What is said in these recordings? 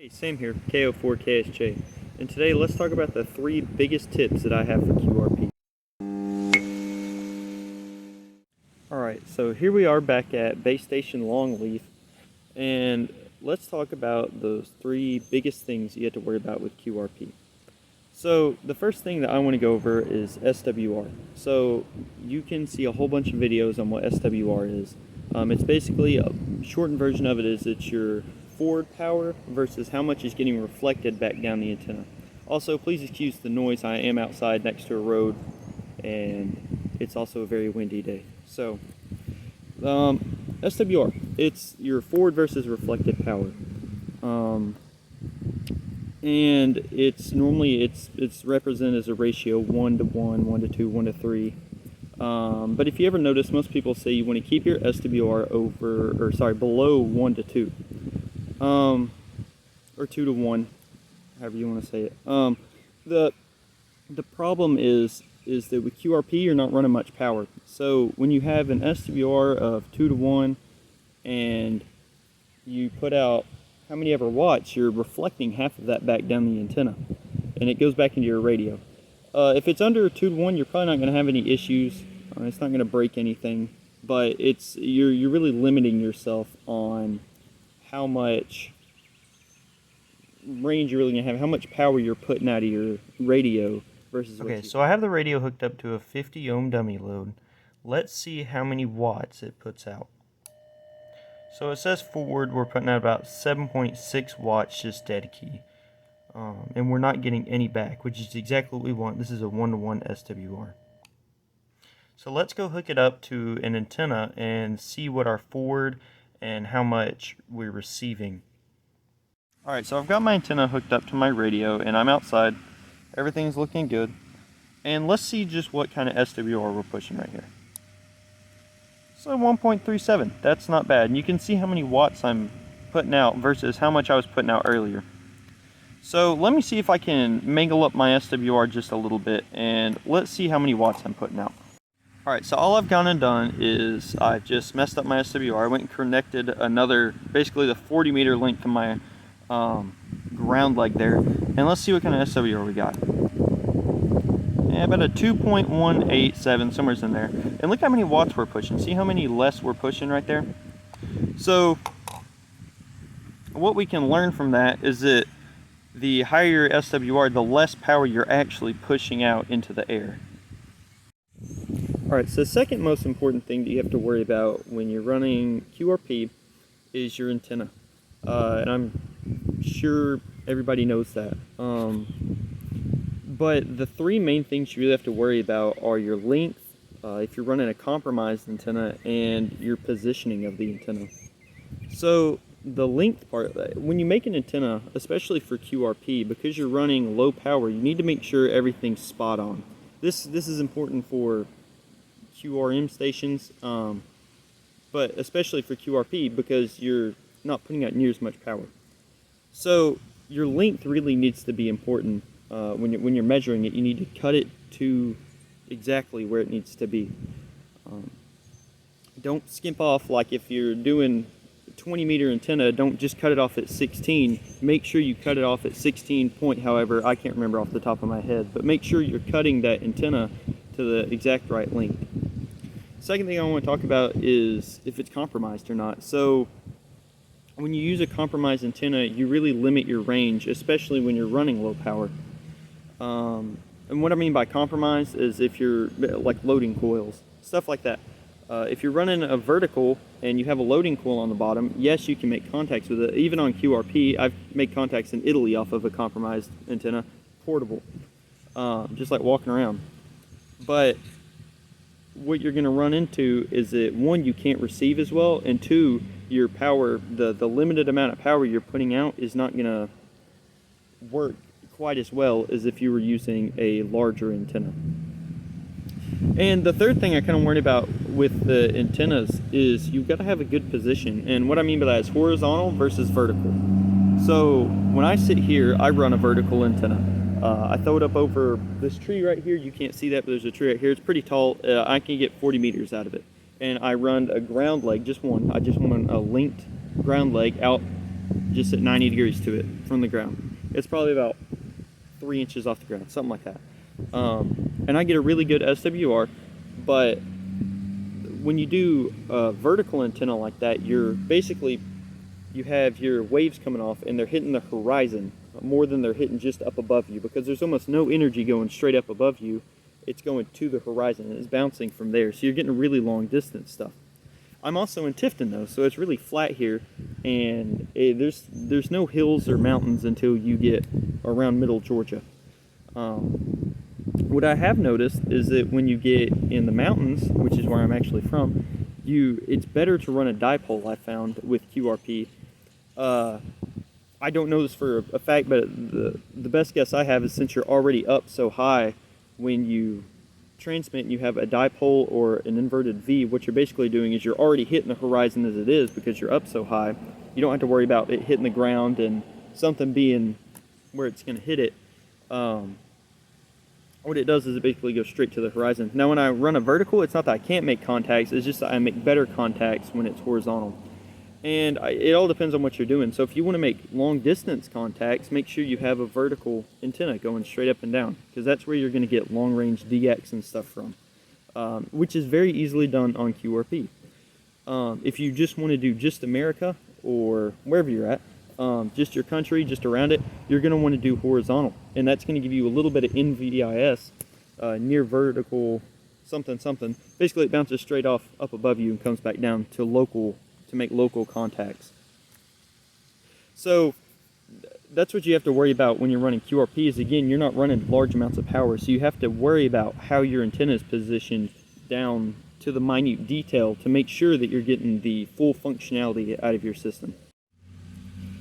Hey, Sam here, KO4KSJ, and today let's talk about the 3 biggest tips that I have for QRP. Alright, so here we are back at Base Station Longleaf, and let's talk about those 3 biggest things you have to worry about with QRP. So the first thing that I want to go over is SWR. So you can see a whole bunch of videos on what SWR is. It's basically a shortened version of it is it's your forward power versus how much is getting reflected back down the antenna. Also, please excuse the noise. I am outside next to a road and it's also a very windy day. So SWR, it's your forward versus reflected power. And it's normally it's represented as a ratio 1 to 1, 1 to 2, 1 to 3. But if you ever notice, most people say you want to keep your SWR below 1 to 2. Or 2 to 1, however you want to say it. The problem is that with QRP you're not running much power. So when you have an SWR of 2 to 1 and you put out how many ever watts, you're reflecting half of that back down the antenna, and it goes back into your radio. If it's under 2 to 1, you're probably not going to have any issues. It's not going to break anything, but you're really limiting yourself on how much range you're really going to have, how much power you're putting out of your radio versus. Okay, so I have the radio hooked up to a 50 ohm dummy load. Let's see how many watts it puts out. So it says forward we're putting out about 7.6 watts just dead key. And we're not getting any back, which is exactly what we want. This is a 1-to-1 SWR. So let's go hook it up to an antenna and see what our forward and how much we're receiving. Alright, so I've got my antenna hooked up to my radio and I'm outside. Everything's looking good. And let's see just what kind of SWR we're pushing right here. So 1.37, that's not bad. And you can see how many watts I'm putting out versus how much I was putting out earlier. So let me see if I can mangle up my SWR just a little bit and let's see how many watts I'm putting out. Alright, so all I've gone and done is I've just messed up my SWR. I went and connected another, basically the 40 meter length of my ground leg there. And let's see what kind of SWR we got. Yeah, about a 2.187, somewhere's in there. And look how many watts we're pushing. See how many less we're pushing right there? So what we can learn from that is that the higher your SWR, the less power you're actually pushing out into the air. Alright, so the second most important thing that you have to worry about when you're running QRP is your antenna. And I'm sure everybody knows that. But the 3 main things you really have to worry about are your length, if you're running a compromised antenna, and your positioning of the antenna. So the length part, when you make an antenna, especially for QRP, because you're running low power, you need to make sure everything's spot on. This is important for QRM stations, but especially for QRP because you're not putting out near as much power. So your length really needs to be important. When you're measuring it, you need to cut it to exactly where it needs to be. Don't skimp off. Like if you're doing 20 meter antenna, don't just cut it off at 16. Make sure you cut it off at 16 point, however, I can't remember off the top of my head, but make sure you're cutting that antenna to the exact right length. Second thing I want to talk about is if it's compromised or not. So when you use a compromised antenna, you really limit your range, especially when you're running low power. And what I mean by compromised is if you're like loading coils, stuff like that. If you're running a vertical and you have a loading coil on the bottom, yes, you can make contacts with it. Even on QRP, I've made contacts in Italy off of a compromised antenna, portable, just like walking around. But what you're going to run into is that 1, you can't receive as well, and 2, your power, the limited amount of power you're putting out is not going to work quite as well as if you were using a larger antenna. And the third thing I kind of worry about with the antennas is you've got to have a good position. And what I mean by that is horizontal versus vertical. So when I sit here, I run a vertical antenna. I throw it up over this tree right here. You can't see that, but there's a tree right here. It's pretty tall. I can get 40 meters out of it. And I run a ground leg, just one. I just want a linked ground leg out just at 90 degrees to it from the ground. It's probably about 3 inches off the ground, something like that. And I get a really good SWR, but when you do a vertical antenna like that, you have your waves coming off and they're hitting the horizon more than they're hitting just up above you, because there's almost no energy going straight up above you. It's going to the horizon and it's bouncing from there, so you're getting a really long distance stuff. I'm also in Tifton though, so it's really flat here, and there's no hills or mountains until you get around middle Georgia. What I have noticed is that when you get in the mountains, which is where I'm actually from, it's better to run a dipole, I found, with QRP. I don't know this for a fact, but the best guess I have is, since you're already up so high, when you transmit and you have a dipole or an inverted V, what you're basically doing is you're already hitting the horizon as it is, because you're up so high. You don't have to worry about it hitting the ground and something being where it's going to hit it. What it does is it basically goes straight to the horizon. Now when I run a vertical, it's not that I can't make contacts, it's just that I make better contacts when it's horizontal. And it all depends on what you're doing. So if you want to make long distance contacts, make sure you have a vertical antenna going straight up and down, because that's where you're going to get long range DX and stuff from, which is very easily done on QRP. If you just want to do just America or wherever you're at, just your country, just around it, you're going to want to do horizontal, and that's going to give you a little bit of NVDIS, near vertical something something. Basically it bounces straight off up above you and comes back down to make local contacts. So that's what you have to worry about when you're running QRP, is again, you're not running large amounts of power, so you have to worry about how your antenna is positioned down to the minute detail to make sure that you're getting the full functionality out of your system.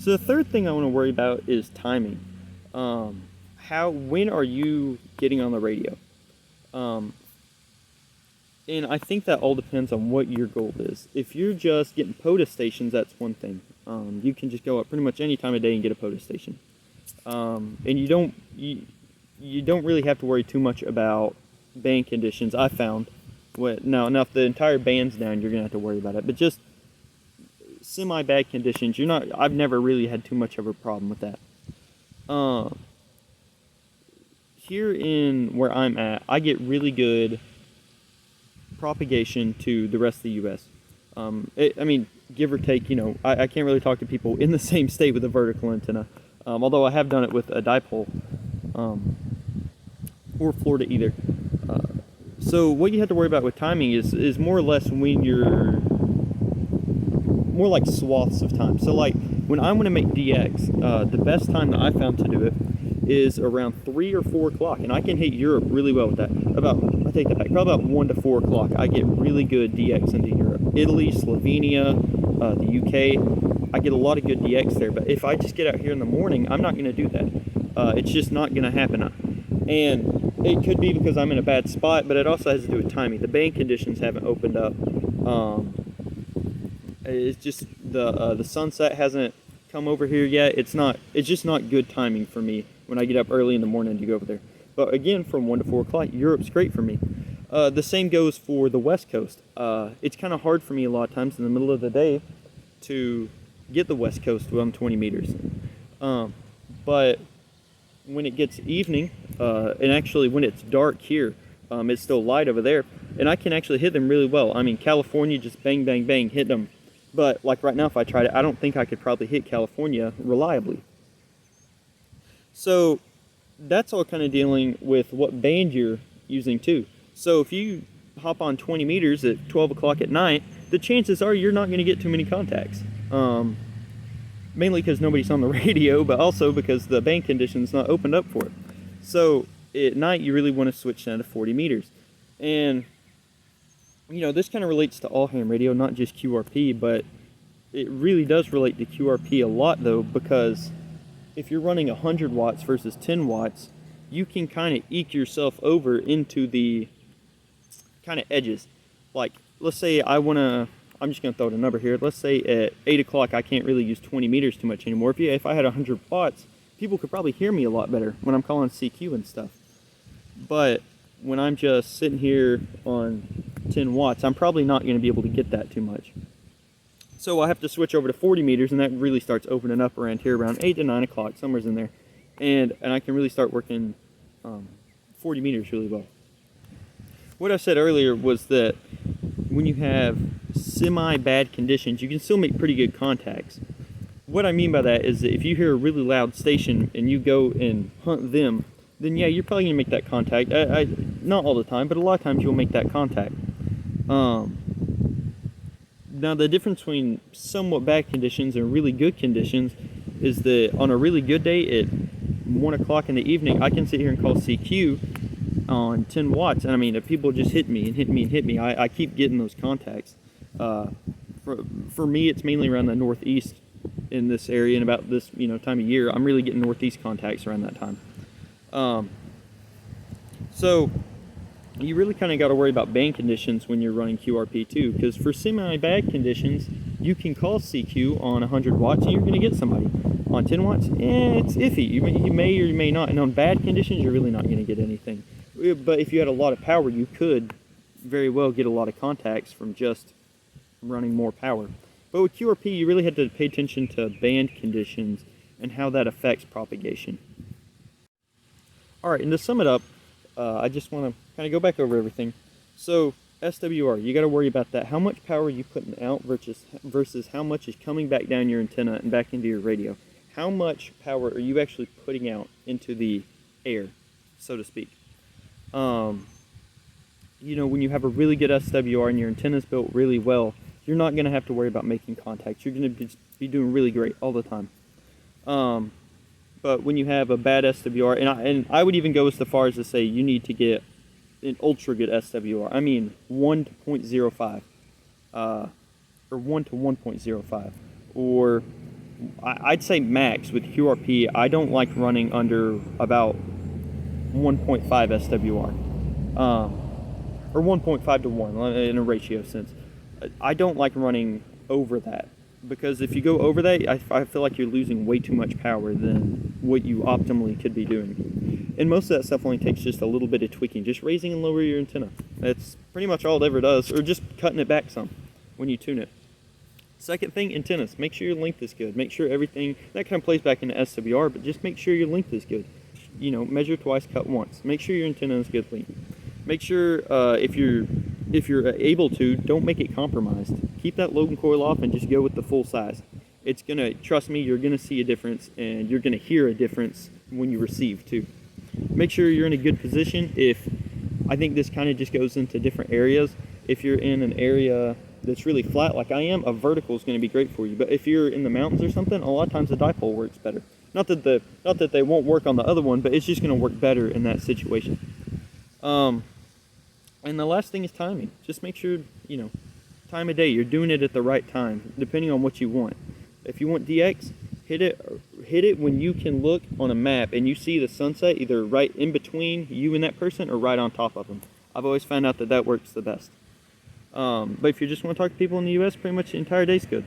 So the third thing I want to worry about is timing. When are you getting on the radio? And I think that all depends on what your goal is. If you're just getting POTA stations, that's one thing. You can just go up pretty much any time of day and get a POTA station. And you don't really have to worry too much about band conditions, I found. Now if the entire band's down, you're going to have to worry about it. But just semi-bad conditions, I've never really had too much of a problem with that. Here in where I'm at, I get really good propagation to the rest of the U.S. I mean, give or take, I can't really talk to people in the same state with a vertical antenna, although I have done it with a dipole, or Florida either. So what you have to worry about with timing is more or less when you're more like swaths of time. So like when I want to make DX, the best time that I found to do it is around 3 or 4 o'clock, and I can hit Europe really well with that. I take that back, probably about 1 to 4 o'clock, I get really good DX into Europe. Italy, Slovenia, the UK, I get a lot of good DX there, but if I just get out here in the morning, I'm not going to do that. It's just not going to happen. And it could be because I'm in a bad spot, but it also has to do with timing. The band conditions haven't opened up. It's just the sunset hasn't come over here yet. It's just not good timing for me when I get up early in the morning to go over there. But again, from 1 to 4 o'clock, Europe's great for me. The same goes for the West Coast. It's kind of hard for me a lot of times in the middle of the day to get the West Coast when I'm 20 meters. But when it gets evening, and actually when it's dark here, it's still light over there, and I can actually hit them really well. I mean, California, just bang, bang, bang, hit them. But like right now, if I tried it, I don't think I could probably hit California reliably. So that's all kind of dealing with what band you're using too. So if you hop on 20 meters at 12 o'clock at night, the chances are you're not going to get too many contacts. Mainly because nobody's on the radio, but also because the band condition's not opened up for it. So at night, you really want to switch down to 40 meters. And this kind of relates to all ham radio, not just QRP, but it really does relate to QRP a lot though, because if you're running 100 watts versus 10 watts, you can kind of eke yourself over into the kind of edges. Like, let's say I'm just going to throw out a number here. Let's say at 8 o'clock, I can't really use 20 meters too much anymore. If I had 100 watts, people could probably hear me a lot better when I'm calling CQ and stuff. But when I'm just sitting here on 10 watts, I'm probably not going to be able to get that too much. So I have to switch over to 40 meters, and that really starts opening up around here, around 8 to 9 o'clock, somewhere's in there. And I can really start working 40 meters really well. What I said earlier was that when you have semi-bad conditions, you can still make pretty good contacts. What I mean by that is that if you hear a really loud station and you go and hunt them, then yeah, you're probably going to make that contact. Not all the time, but a lot of times you'll make that contact. Now the difference between somewhat bad conditions and really good conditions is that on a really good day at 1 o'clock in the evening, I can sit here and call CQ on 10 watts, and I mean, if people just hit me and hit me and hit me, I keep getting those contacts. For me, it's mainly around the northeast in this area, and about this time of year, I'm really getting northeast contacts around that time. So you really kind of got to worry about band conditions when you're running QRP too, because for semi-bad conditions, you can call CQ on 100 watts and you're going to get somebody. On 10 watts, it's iffy. You may or you may not. And on bad conditions, you're really not going to get anything. But if you had a lot of power, you could very well get a lot of contacts from just running more power. But with QRP, you really had to pay attention to band conditions and how that affects propagation. All right, and to sum it up, I just want to kind of go back over everything. So SWR, you got to worry about that. How much power are you putting out versus how much is coming back down your antenna and back into your radio. How much power are you actually putting out into the air, so to speak? When you have a really good SWR and your antenna's built really well, you're not going to have to worry about making contacts. You're going to be doing really great all the time. But when you have a bad SWR, and I would even go as far as to say you need to get an ultra good SWR. I mean 1 to 0.05, or 1 to 1.05, or I'd say max with QRP. I don't like running under about 1.5 SWR, or 1.5 to 1 in a ratio sense. I don't like running over that, because if you go over that, I feel like you're losing way too much power than what you optimally could be doing. And most of that stuff only takes just a little bit of tweaking, just raising and lowering your antenna. That's pretty much all it ever does, or just cutting it back some when you tune it. Second thing, antennas. Make sure your length is good. Make sure everything, that kind of plays back into SWR, but just make sure your length is good. Measure twice, cut once. Make sure your antenna is good length. Make sure if you're able to, don't make it compromised. Keep that load and coil off and just go with the full size. It's gonna, trust me, you're gonna see a difference, and you're gonna hear a difference when you receive too. Make sure you're in a good position. I think this kind of just goes into different areas. If you're in an area that's really flat like I am, a vertical is going to be great for you. But if you're in the mountains or something, a lot of times a dipole works better. Not that they won't work on the other one, but it's just going to work better in that situation. And the last thing is timing. Just make sure, time of day, you're doing it at the right time, depending on what you want. If you want DX, hit it when you can look on a map and you see the sunset either right in between you and that person or right on top of them. I've always found out that works the best. But if you just want to talk to people in the US, pretty much the entire day's good.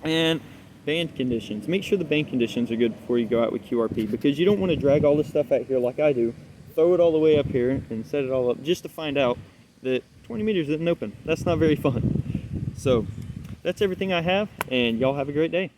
And band conditions. Make sure the band conditions are good before you go out with QRP, because you don't want to drag all this stuff out here like I do, throw it all the way up here and set it all up just to find out that 20 meters isn't open. That's not very fun. So that's everything I have, and y'all have a great day.